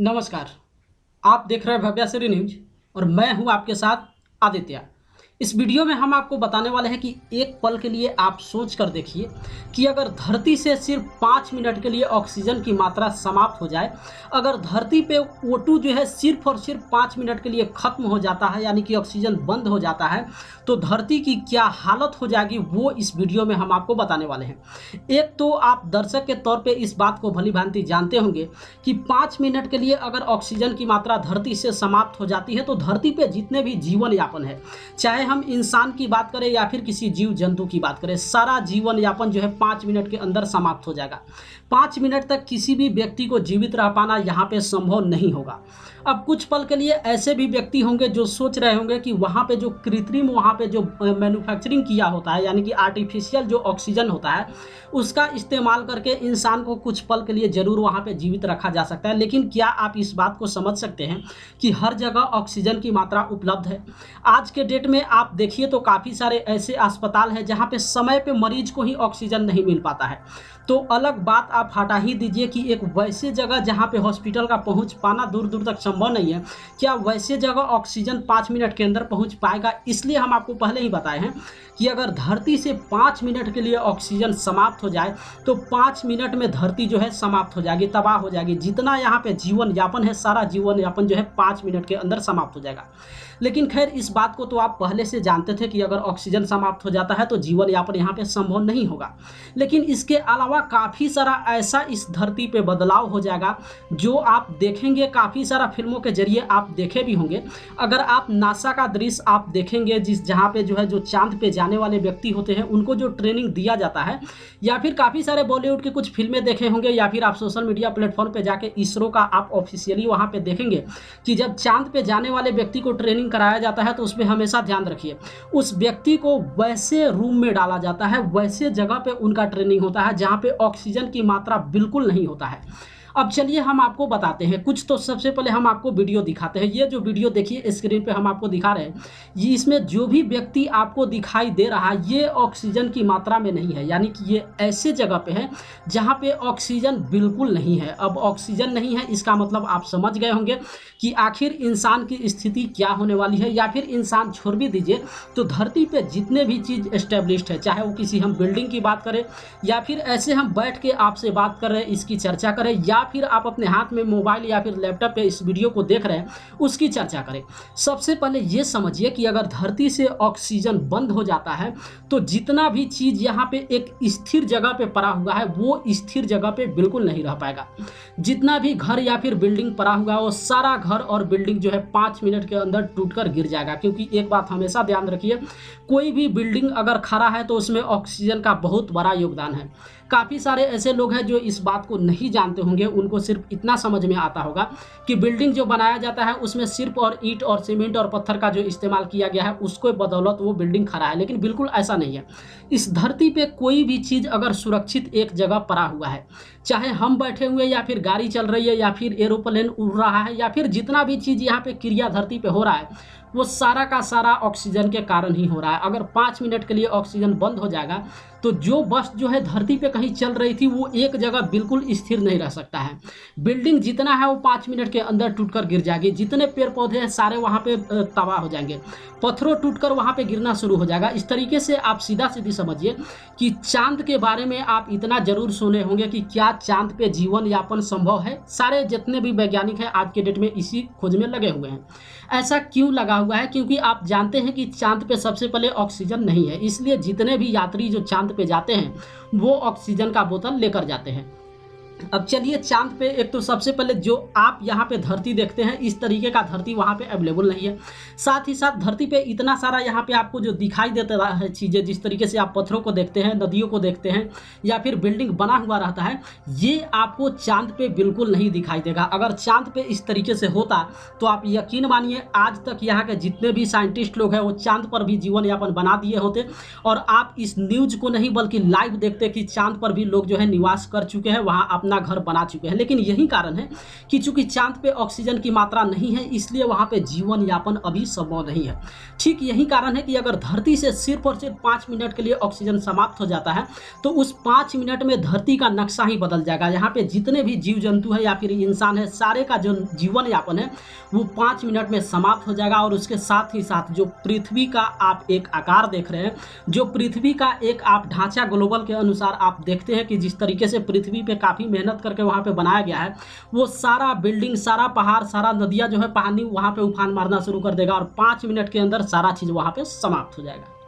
नमस्कार। आप देख रहे हैं भव्याश्री न्यूज और मैं हूं आपके साथ आदित्य। इस वीडियो में हम आपको बताने वाले हैं कि एक पल के लिए आप सोच कर देखिए कि अगर धरती से सिर्फ 5 मिनट के लिए ऑक्सीजन की मात्रा समाप्त हो जाए, अगर धरती पे O2 जो है सिर्फ और सिर्फ 5 मिनट के लिए खत्म हो जाता है, यानी कि ऑक्सीजन बंद हो जाता है, तो धरती की क्या हालत हो जाएगी वो इस वीडियो में हम आपको बताने वाले हैं। एक तो आप दर्शक के तौर पे इस बात को भली भांति जानते होंगे कि 5 मिनट के लिए अगर ऑक्सीजन की मात्रा धरती से समाप्त हो जाती है तो धरती पे जितने भी जीवन यापन है, चाहे हम इंसान की बात करें या फिर किसी जीव जंतु की बात करें, सारा जीवन यापन जो है 5 मिनट के अंदर समाप्त हो जाएगा। 5 मिनट तक किसी भी व्यक्ति को जीवित रह पाना यहाँ पे संभव नहीं होगा। अब कुछ पल के लिए ऐसे भी व्यक्ति होंगे जो सोच रहे होंगे कि वहाँ पे जो कृत्रिम वहाँ पे जो मैन्युफैक्चरिंग किया होता है, यानी कि आर्टिफिशियल जो ऑक्सीजन होता है, उसका इस्तेमाल करके इंसान को कुछ पल के लिए ज़रूर वहाँ पे जीवित रखा जा सकता है। लेकिन क्या आप इस बात को समझ सकते हैं कि हर जगह ऑक्सीजन की मात्रा उपलब्ध है? आज के डेट में आप देखिए तो काफ़ी सारे ऐसे अस्पताल हैं जहाँ पे समय पे मरीज को ही ऑक्सीजन नहीं मिल पाता है। तो अलग बात आप हटा ही दीजिए कि एक वैसे जगह जहाँ पे हॉस्पिटल का पहुँच पाना दूर दूर तक संभव नहीं है, क्या वैसे जगह ऑक्सीजन 5 मिनट के अंदर पहुँच पाएगा? इसलिए हम आपको पहले ही बताए हैं कि अगर धरती से 5 मिनट के लिए ऑक्सीजन समाप्त हो जाए तो 5 मिनट में धरती जो है समाप्त हो जाएगी, तबाह हो जाएगी। जितना यहाँ पे जीवन यापन है, सारा जीवन यापन जो है 5 मिनट के अंदर समाप्त हो जाएगा। लेकिन खैर, इस बात को तो आप पहले से जानते थे कि अगर ऑक्सीजन समाप्त हो जाता है तो जीवन यापन यहाँ पे संभव नहीं होगा। लेकिन इसके अलावा काफ़ी सारा ऐसा इस धरती पे बदलाव हो जाएगा जो आप देखेंगे, काफ़ी सारा फिल्मों के जरिए आप देखे भी होंगे। अगर आप नासा का दृश्य आप देखेंगे, जहाँ पे जो है जो चांद पे जाने वाले व्यक्ति होते हैं उनको जो ट्रेनिंग दिया जाता है, या फिर काफ़ी सारे बॉलीवुड के कुछ फिल्में देखे होंगे, या फिर आप सोशल मीडिया प्लेटफॉर्म पे जाके इसरो का आप ऑफिशियली वहाँ पे देखेंगे कि जब चांद पे जाने वाले व्यक्ति को ट्रेनिंग कराया जाता है तो उसमें हमेशा ध्यान रखिए उस व्यक्ति को वैसे रूम में डाला जाता है, वैसे जगह पे उनका ट्रेनिंग होता है जहाँ पे ऑक्सीजन की मात्रा बिल्कुल नहीं होता है। अब चलिए हम आपको बताते हैं कुछ। तो सबसे पहले हम आपको वीडियो दिखाते हैं। ये जो वीडियो देखिए स्क्रीन पे हम आपको दिखा रहे हैं, ये इसमें जो भी व्यक्ति आपको दिखाई दे रहा है ये ऑक्सीजन की मात्रा में नहीं है, यानी कि ये ऐसे जगह पे है जहाँ पे ऑक्सीजन बिल्कुल नहीं है। अब ऑक्सीजन नहीं है इसका मतलब आप समझ गए होंगे कि आखिर इंसान की स्थिति क्या होने वाली है। या फिर इंसान छोड़ भी दीजिए, तो धरती पे जितने भी चीज़ एस्टेब्लिश्ड है, चाहे वो किसी हम बिल्डिंग की बात करें या फिर ऐसे हम बैठ के आपसे बात कर रहे हैं इसकी चर्चा करें, या फिर आप अपने हाथ में मोबाइल या फिर लैपटॉप पे इस वीडियो को देख रहे हैं उसकी चर्चा करें। सबसे पहले ये समझिए कि अगर धरती से ऑक्सीजन बंद हो जाता है तो जितना भी चीज़ यहाँ पे एक स्थिर जगह पे पड़ा हुआ है वो स्थिर जगह पे बिल्कुल नहीं रह पाएगा। जितना भी घर या फिर बिल्डिंग पड़ा हुआ है वो सारा घर और बिल्डिंग जो है 5 मिनट के अंदर टूटकर गिर जाएगा। क्योंकि एक बात हमेशा ध्यान रखिए, कोई भी बिल्डिंग अगर खड़ा है तो उसमें ऑक्सीजन का बहुत बड़ा योगदान है। काफ़ी सारे ऐसे लोग हैं जो इस बात को नहीं जानते होंगे, उनको सिर्फ इतना समझ में आता होगा कि बिल्डिंग जो बनाया जाता है उसमें सिर्फ और ईंट और सीमेंट और पत्थर का जो इस्तेमाल किया गया है उसको बदौलत वो बिल्डिंग खड़ा है। लेकिन बिल्कुल ऐसा नहीं है। इस धरती पे कोई भी चीज़ अगर सुरक्षित एक जगह पड़ा हुआ है, चाहे हम बैठे हुए या फिर गाड़ी चल रही है या फिर एरोप्लेन उड़ रहा है या फिर जितना भी चीज़ यहाँ पे क्रिया धरती पे हो रहा है, वो सारा का सारा ऑक्सीजन के कारण ही हो रहा है। अगर 5 मिनट के लिए ऑक्सीजन बंद हो जाएगा तो जो बस जो है धरती पे कहीं चल रही थी वो एक जगह बिल्कुल स्थिर नहीं रह सकता है। बिल्डिंग जितना है वो 5 मिनट के अंदर टूटकर गिर जाएगी। जितने पेड़ पौधे हैं सारे वहाँ पे तबाह हो जाएंगे, पत्थरों टूटकर वहाँ पे गिरना शुरू हो जाएगा। इस तरीके से आप सीधा सीधी समझिए कि चांद के बारे में आप इतना जरूर सुने होंगे कि क्या चांद पे जीवन यापन संभव है। सारे जितने भी वैज्ञानिक हैं आज के डेट में इसी खोज में लगे हुए हैं। ऐसा क्यों लगा हुआ है? क्योंकि आप जानते हैं कि चांद पे सबसे पहले ऑक्सीजन नहीं है, इसलिए जितने भी यात्री जो चांद पे जाते हैं वो ऑक्सीजन का बोतल लेकर जाते हैं। अब चलिए चांद पे एक तो सबसे पहले जो आप यहाँ पे धरती देखते हैं इस तरीके का धरती वहाँ पे अवेलेबल नहीं है। साथ ही साथ धरती पे इतना सारा यहाँ पे आपको जो दिखाई देता है चीज़ें, जिस तरीके से आप पत्थरों को देखते हैं, नदियों को देखते हैं या फिर बिल्डिंग बना हुआ रहता है, ये आपको चांद पे बिल्कुल नहीं दिखाई देगा। अगर चांद पे इस तरीके से होता तो आप यकीन मानिए आज तक यहाँ के जितने भी साइंटिस्ट लोग हैं वो चांद पर भी जीवन यापन बना दिए होते और आप इस न्यूज को नहीं बल्कि लाइव देखते कि चांद पर भी लोग जो है निवास कर चुके हैं, वहाँ अपना अपना घर बना चुके हैं। लेकिन यही कारण है कि चूंकि चांद पे ऑक्सीजन की मात्रा नहीं है, इसलिए वहाँ पे जीवन यापन अभी संभव नहीं है। ठीक यही कारण है कि अगर धरती से सिर्फ और सिर्फ 5 मिनट के लिए ऑक्सीजन समाप्त हो जाता है तो उस 5 मिनट में धरती का नक्शा ही बदल जाएगा। यहाँ पे जितने भी जीव जंतु है या फिर इंसान है, सारे का जो जीवन यापन है वो 5 मिनट में समाप्त हो जाएगा। और उसके साथ ही साथ जो पृथ्वी का आप एक आकार देख रहे हैं, जो पृथ्वी का एक आप ढांचा ग्लोबल के अनुसार आप देखते हैं कि जिस तरीके से पृथ्वी पे काफ़ी मेहनत करके वहाँ पे बनाया गया है, वो सारा बिल्डिंग, सारा पहाड़, सारा नदियाँ जो है, पानी वहाँ पे उफान मारना शुरू कर देगा और 5 मिनट के अंदर सारा चीज़ वहाँ पे समाप्त हो जाएगा।